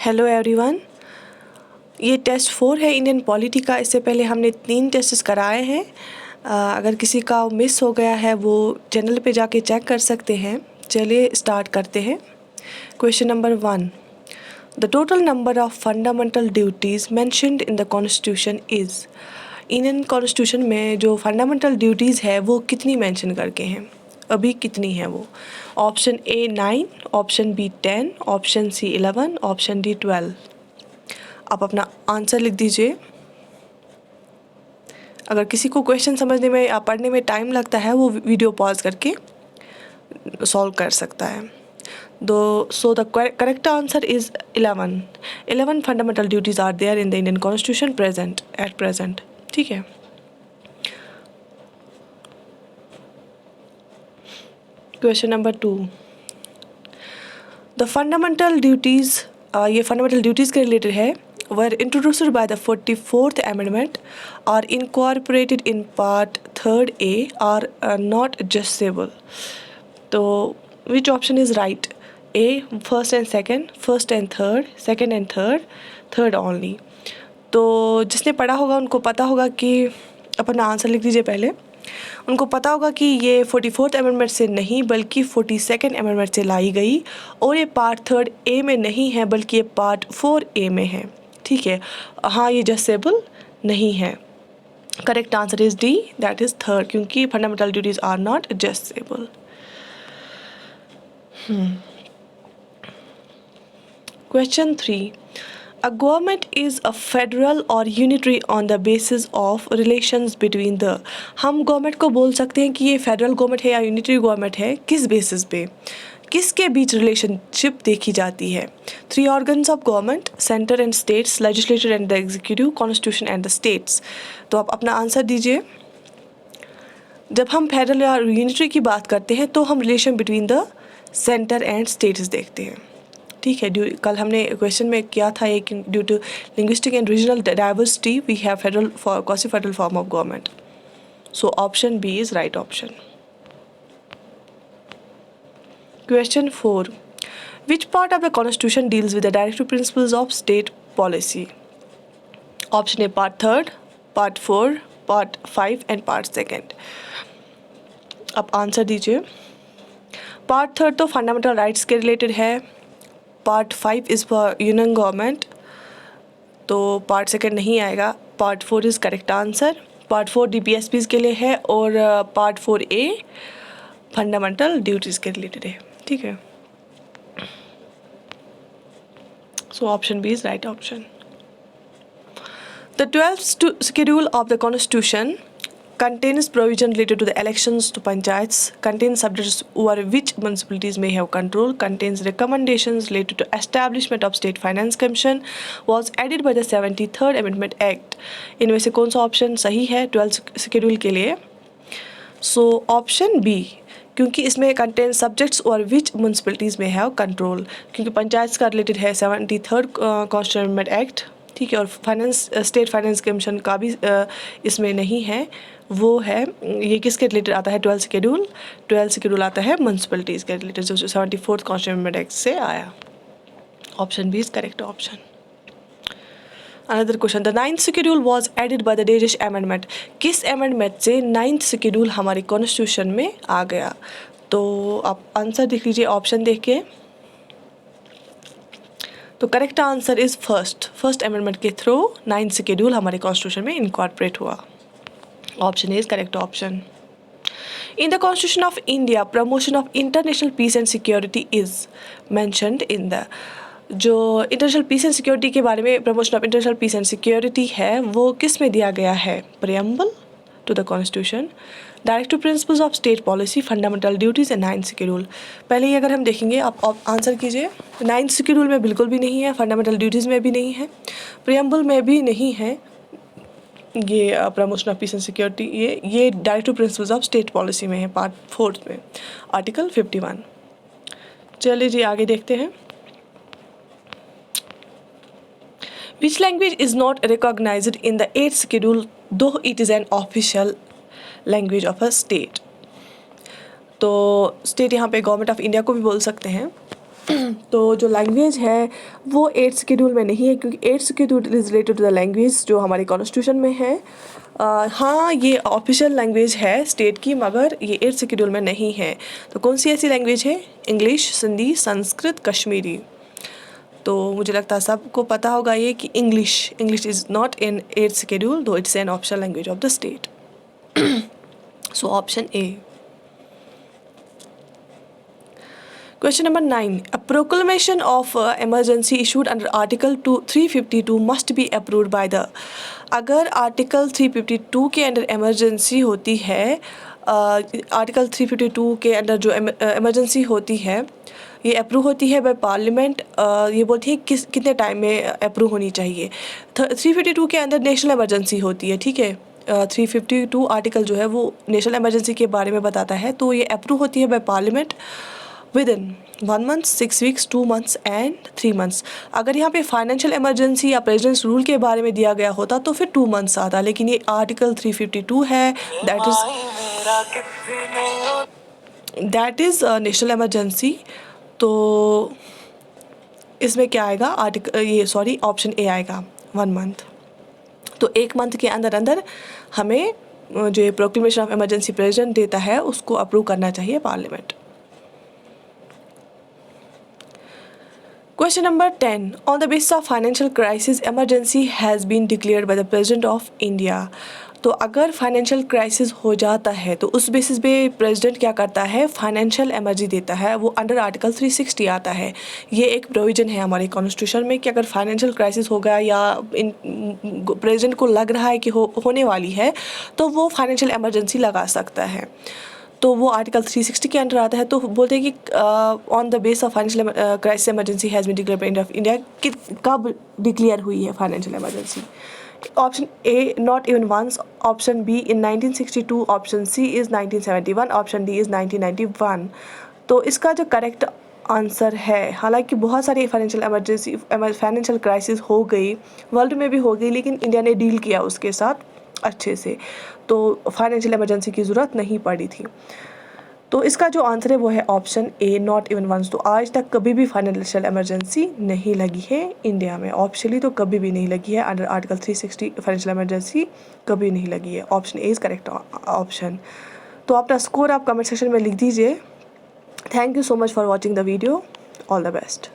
Hello everyone, ये test 4 है Indian polity का। इससे पहले हमने 3 टेस्ट कराए हैं। अगर किसी का मिस हो गया है वो चैनल पे जाके चेक कर सकते हैं। चलिए स्टार्ट करते हैं। Question number 1, the total number of fundamental duties mentioned in the constitution is. Indian constitution में जो फंडामेंटल ड्यूटीज़ है वो कितनी मेंशन करके हैं, अभी कितनी है वो? Option A 9, option B 10, option C 11, option D 12। आप अपना आंसर लिख दीजिए। अगर किसी को क्वेश्चन समझने में या पढ़ने में टाइम लगता है वो वीडियो पॉज करके सॉल्व कर सकता है। So the correct answer is 11। 11 fundamental duties are there in the Indian constitution at present. ठीक है। Question number 2, the fundamental duties, ये फंडामेंटल ड्यूटीज़ के रिलेटेड है, were introduced by the 44th Amendment, are incorporated in Part 3rd A, are not adjustable. तो which option is right? A first and second, first and third, second and third, third only. तो जिसने पढ़ा होगा उनको पता होगा कि, अपना आंसर लिख दीजिए पहले। उनको पता होगा कि ये 44th अमेंडमेंट से नहीं बल्कि 42nd अमेंडमेंट से लाई गई, और ये पार्ट 3rd ए में नहीं है बल्कि ये पार्ट 4A में है। ठीक है। हाँ, ये जस्टेबल नहीं है। Correct answer is D, that is 3rd, क्योंकि fundamental duties are not justiciable. Question 3, a government is a federal or unitary on the basis of relations between the। हम गवर्नमेंट को बोल सकते हैं कि ये फेडरल गवर्नमेंट है या यूनिटरी गवर्नमेंट है, किस बेसिस पे, किसके बीच रिलेशनशिप देखी जाती है? 3 organs of government, centre and states, legislature and the executive, constitution and the states. तो आप अपना आंसर दीजिए। जब हम फेडरल या यूनिटरी की बात करते हैं तो हम relation between the centre and states देखते हैं। ठीक है। कल हमने क्वेश्चन में किया था एक, due to linguistic and regional diversity we have federal quasi federal form of government. So option B is right option. Question 4, which part of the constitution deals with the directive principles of state policy? Option A part 3rd, part 4, part 5 and part 2nd। आप answer दीजिए। Part 3rd तो fundamental rights के related है, part 5 is for union government, तो part 2nd नहीं आएगा। Part 4 is correct answer. Part 4 DPSPs के लिए है और पार्ट 4A फंडामेंटल ड्यूटीज़ के रिलेटेड है। ठीक है। So option B is right option. The 12th schedule of the constitution contains provision related to the elections to panchayats, contains subjects over which municipalities may have control, contains recommendations related to establishment of state finance commission, was added by the 73rd amendment act। इनमें से कौन सा option सही है 12th schedule के लिए? सो option B, क्योंकि इसमें कंटेन सब्जेक्ट्स और विच म्यूनसिपलिटीज़ में हैव कंट्रोल, क्योंकि पंचायत का रिलेटेड है 73rd कॉन्स्टिट्यूशन अमेंडमेंट एक्ट। ठीक है। और फाइनेंस, स्टेट फाइनेंस कमीशन का भी इसमें नहीं है, वो है, ये किसके रिलेटेड आता है 12th शेड्यूल? 12th शेड्यूल आता है म्यूनसिपलिटीज़ के रिलेटेड, जो 74th कॉन्स्टिट्यूशन अमेंडमेंट एक्ट से आया। Option B is correct option. Another question, the 9th schedule was added by the डेरिश अमेंडमेंट। किस अमेंडमेंट से 9th शेड्यूल हमारे कॉन्स्टिट्यूशन में आ गया? तो आप आंसर देख लीजिए ऑप्शन देख के। तो correct answer is first amendment के थ्रू 9th शेड्यूल हमारे कॉन्स्टिट्यूशन में इनकॉर्पोरेट हुआ। Option is correct option. In the constitution of India promotion of international peace and security is mentioned in the. जो इंटरनेशनल पीस एंड सिक्योरिटी के बारे में, promotion of international peace and security है, वो किस में दिया गया है? Preamble to the constitution, directive principles of state policy, fundamental duties and 9th schedule. पहले ही अगर हम देखेंगे, आप आंसर कीजिए। 9th शेड्यूल में बिल्कुल भी नहीं है, फंडामेंटल ड्यूटीज़ में भी नहीं है, प्रियम्बल में भी नहीं है, ये promotion of peace and security ये directive principles of state policy में है, पार्ट 4 में, आर्टिकल 51। चलिए जी आगे देखते हैं। Which language is not recognized in the 8th schedule though it is an official language of a state? तो स्टेट यहाँ पे गवर्नमेंट ऑफ इंडिया को भी बोल सकते हैं। तो जो लैंग्वेज है वो 8th शेड्यूल में नहीं है, क्योंकि 8th schedule is related to the language जो हमारे कॉन्स्टिट्यूशन में है। हाँ, ये ऑफिशियल लैंग्वेज है स्टेट की, मगर ये 8th शेड्यूल में नहीं है। तो कौन सी ऐसी लैंग्वेज है? इंग्लिश, सिंधी, संस्कृत, कश्मीरी। तो मुझे लगता है सबको पता होगा ये कि English is not in 8th schedule, though it's an optional language of the state. So option A. Question number 9. A proclamation of emergency issued under Article 352 must be approved by the. अगर article 352 के अंदर emergency होती है, article 352 के अंदर जो emergency होती है ये अप्रूव होती है बाय पार्लियामेंट। ये बोलती है कितने टाइम में अप्रूव होनी चाहिए। 352 के अंदर नेशनल इमरजेंसी होती है, ठीक है। 352 आर्टिकल जो है वो नेशनल इमरजेंसी के बारे में बताता है। तो ये अप्रूव होती है by parliament within 1 month, 6 weeks, 2 months and 3 months। अगर यहाँ पे फाइनेंशियल इमरजेंसी या प्रेसिडेंट्स रूल के बारे में दिया गया होता तो फिर 2 months आता, लेकिन ये आर्टिकल 352 है, दैट इज़ नेशनल इमरजेंसी। तो इसमें क्या आएगा? ऑप्शन ए आएगा 1 month। तो 1 month के अंदर अंदर हमें जो प्रोक्लेमेशन ऑफ इमरजेंसी प्रेसिडेंट देता है उसको अप्रूव करना चाहिए parliament. Question number 10. On the basis of financial crisis, emergency has been declared by the President of India. तो अगर फाइनेंशियल क्राइसिस हो जाता है तो उस बेसिस पे प्रेसिडेंट क्या करता है? फाइनेंशियल इमरजेंसी देता है। वो अंडर आर्टिकल 360 आता है। ये एक प्रोविजन है हमारे कॉन्स्टिट्यूशन में कि अगर फाइनेंशियल क्राइसिस हो गया या प्रेसिडेंट को लग रहा है कि होने वाली है तो वो फाइनेंशियल इमरजेंसी लगा सकता है। तो वो आर्टिकल 360 के अंडर आता है। तो बोलते हैं कि on the basis of financial crisis emergency has been declared by India. कब डिक्लेयर हुई है financial emergency? Option A not even once, option B in 1962, option C is 1971, option D is 1991। तो इसका जो करेक्ट आंसर है, हालांकि बहुत सारी फाइनेंशियल क्राइसिस हो गई, वर्ल्ड में भी हो गई, लेकिन इंडिया ने डील किया उसके साथ अच्छे से, तो फाइनेंशियल इमरजेंसी की ज़रूरत नहीं पड़ी थी। तो इसका जो आंसर है वो है option A not even once. तो आज तक कभी भी फाइनेंशियल इमरजेंसी नहीं लगी है इंडिया में, ऑप्शनली तो कभी भी नहीं लगी है। अंडर आर्टिकल 360 फाइनेंशियल इमरजेंसी कभी नहीं लगी है। Option A is correct option. तो अपना स्कोर आप कमेंट सेक्शन में लिख दीजिए। Thank you so much for watching the video. All the best.